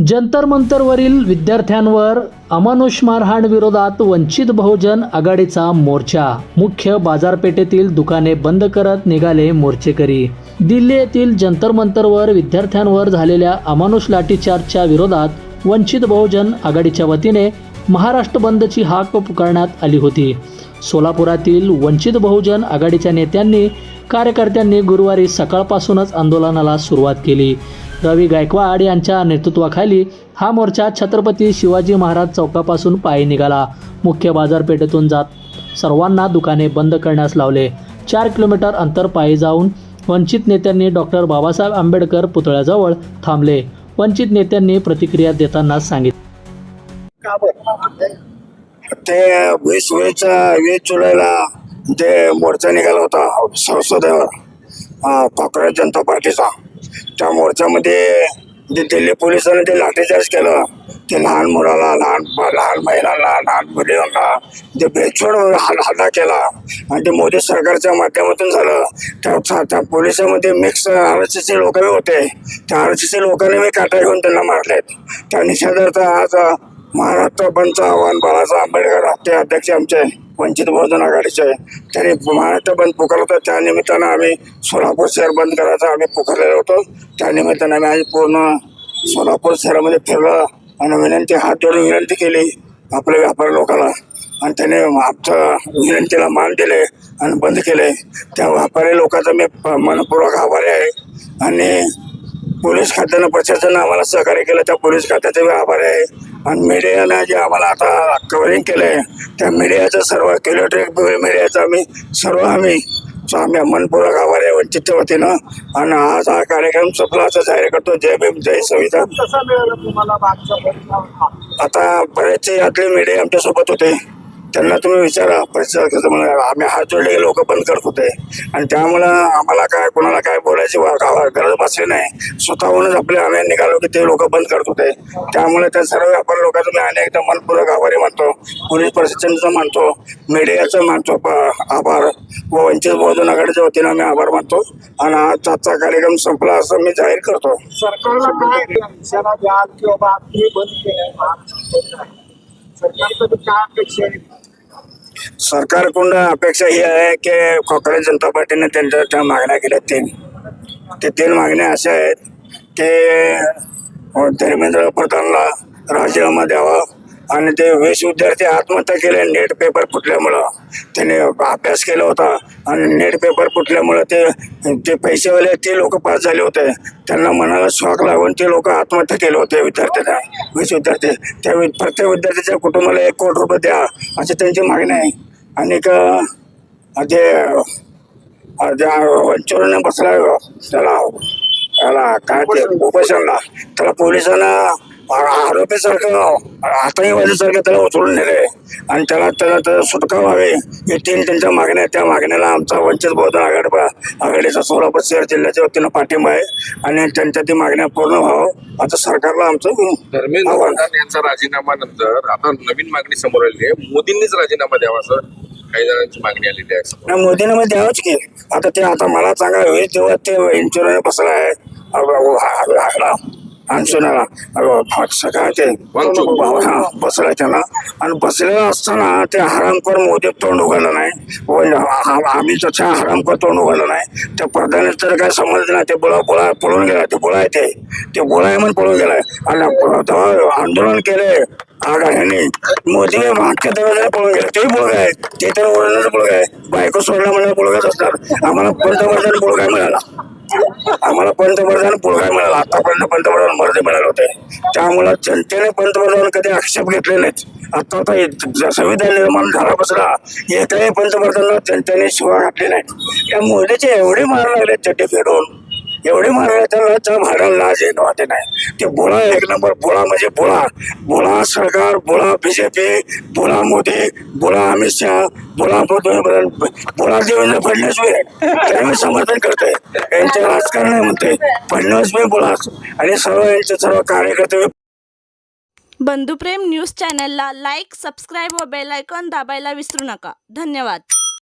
जंतर मंतरवरील विद्यार्थ्यांवर अमानुष मारहाण विरोधात वंचित बहुजन आघाडीचा मोर्चा। मुख्य बाजारपेठेतील दुकाने बंद करत निघाले मोर्चेकरी। दिल्ली येथील जंतर मंतरवर विद्यार्थ्यांवर झालेल्या अमानुष लाठीचार्जच्या विरोधात वंचित बहुजन आघाडीच्या वतीने महाराष्ट्र बंदची हाक पुकारण्यात आली होती। सोलापुरातील वंचित बहुजन आघाडीच्या नेत्यांनी कार्यकर्त्यांनी गुरुवारी सकाळपासूनच आंदोलनाला सुरुवात केली। रवी गायकवाड यांच्या नेतृत्वाखाली हा मोर्चा छत्रपती शिवाजी महाराज चौकापासून पायी निघाला। मुख्य बाजारपेठेतून जात सर्वांना दुकाने बंद करण्यास लावले। 4 किलोमीटर अंतर पायी जाऊन वंचित नेत्यांनी डॉक्टर बाबासाहेब आंबेडकर पुतळ्याजवळ थांबले। वंचित नेत्यांनी प्रतिक्रिया देताना सांगितले, ते 20 जुलैला जे मोर्चा निघाला होता संसदेवर काँग्रेस जनता पार्टीचा, त्या मोर्चामध्ये जे दिल्ली पोलिसांनी ते लाठीचार्ज केलं, ते लहान मुलाला, लहान महिलांना, लहान मुलींना जे बेछोड हल्ला केला आणि ते मोदी सरकारच्या माध्यमातून झालं। त्या पोलिसांमध्ये मिक्स RSSचे लोक होते। त्या RSSचे लोकांनी मी काटा घेऊन त्यांना मारलेत। त्या निषेधार्थ आज महाराष्ट्र बंदचं आव्हान बाळासाहेब आंबेडकर राष्ट्रीय अध्यक्ष आमचे वंचित बहुजन आघाडीचे, त्यांनी महाराष्ट्र बंद पुकारलं होतं। त्या निमित्तानं आम्ही सोलापूर शहर बंद करायचं आम्ही पुकारलेलो होतो। त्या निमित्तानं आम्ही आज पूर्ण सोलापूर शहरामध्ये फिरलं आणि विनंती हात जोडून विनंती केली आपल्या व्यापारी लोकांना, आणि त्याने आमच्या विनंतीला मान दिले आणि बंद केले। त्या व्यापारी लोकांचा मी मनपूर्वक आभारी आहे आणि पोलीस खात्यानं प्रशासनानं आम्हाला सहकार्य केलं, त्या पोलीस खात्याचे मी आभारी आहे। आणि मीडियानं जे आम्हाला आता कव्हरिंग केलं आहे, त्या मीडियाचं सर्व इलेक्ट्रॉनिक मीडियाचं आम्ही मनपूर्वक आभारी आहे वंचितच्या वतीनं। आणि आज हा कार्यक्रम सफल असा जाहीर करतो। जय भीम, जय संविधान। आता बरेचसे यातले मीडिया आमच्यासोबत होते, त्यांना तुम्ही विचारा परिसर आम्ही हात जोडले लोक बंद करत होते आणि त्यामुळं आम्हाला काय कोणाला काय बोलायची गरज भासली नाही। स्वतःहूनच आम्ही निघालो की ते लोक बंद करत होते। त्यामुळे त्या सर्व व्यापारी लोकांचं मी अनेकदा मनपूर्वक आभारी मानतो, पोलीस प्रशासनाचं मानतो, मीडियाचं मानतो आभार व वंचित बहुजन आघाडीच्या वतीनं आम्ही आभार मानतो। आणि आजचा कार्यक्रम संपला असं मी जाहीर करतो। सरकारला काय इशारा द्याल की बाबा हे बंद केलं, सरकारकडे काय अपेक्षा आहे? सरकारकडून अपेक्षा ही आहे की काँग्रेस जनता पार्टीने त्यांच्या मागण्या केल्या ते 3 मागण्या अशा आहेत की धर्मेंद्र प्रधानला राजीनामा द्यावा आणि ते 20 विद्यार्थी आत्महत्या केले नेट पेपर फुटल्यामुळं। त्याने अभ्यास केला होता आणि नेट पेपर फुटल्यामुळं ते पैसेवाले ते लोक पास झाले होते, त्यांना मनाला शॉक लागून ते लोक आत्महत्या केले होते विद्यार्थ्यांना 20 विद्यार्थी। त्या प्रत्येक विद्यार्थ्याच्या कुटुंबाला 1 कोटी रुपये द्या अशी त्यांची मागणी आहे। आणि वंचितने बसला त्याला काय ते उपोषणला, त्याला पोलिसांना आरोपीसारखं आतंकवादीसारखं त्याला उचलून नेले आणि त्याला सुटका व्हावी हे 3 त्यांच्या मागण्या। त्या मागण्याला आमचा वंचित बहुजन आघाडीचा सोलापूर शहर जिल्ह्याच्या वतीनं पाठिंबा आहे आणि त्यांच्या ती मागण्या पूर्ण व्हावं आता सरकारला आमचं धर्मेंद्र प्रधान यांचा राजीनामा नंतर आता नवीन मागणी समोर आली आहे, मोदींनीच राजीनामा द्यावा असं काही जणांची मागणी आलेली आहे। मोदीने मग द्यावंच की आता मला सांगा 20 दिवस ते इंचुरने बसला आहे अनशुनाला सगळं ते बसला त्याला, आणि बसलेला असताना ते हरामखोर मोदी तोंड उघडलं नाही, आम्ही त्याच्या हरामखोर तोंड उघडलं नाही। त्या प्रधान तर काय समजलं नाही, ते पळून गेला, ते बोलाय म्हणून पळून गेलाय आणि आंदोलन केले आघाड्यांनी। मोदी मागच्या दरवाजाला पळून गेले, ते बोलग आहे, ते तर ओरडण्याचं बोलग आहे, बायको सोडला म्हणजे बोलगच असणार। आम्हाला पंतप्रधान बोलगाय मिळाला, आतापर्यंत पंतप्रधान मर्जी मिळाले होते। त्यामुळं जनतेने पंतप्रधान कधी आक्षेप घेतले नाहीत। आता संविधान निर्माण झाला बसला एकही पंतप्रधानांना जनतेने शिवा घातली नाहीत। त्या मोदीचे एवढे मार लागले चड्डी फेडून, एवढे मारले त्याला भाड्याला लाज येणं वाटे नाही। ते बोळा 1 नंबर, बोळा म्हणजे बोळा सरकार, बोळा BJP, बोळा मोदी, बोळा अमित शहा, बोळा देवेंद्र फडणवीस त्याला मी समर्थन करतोय। यांचे राजकारण म्हणते फडणवीस मी बोळा आणि यांचे सर्व कार्यकर्ते। बंधुप्रेम न्यूज चॅनलला लाईक, सबस्क्राईब व बेल आयकॉन दाबायला विसरू नका। धन्यवाद।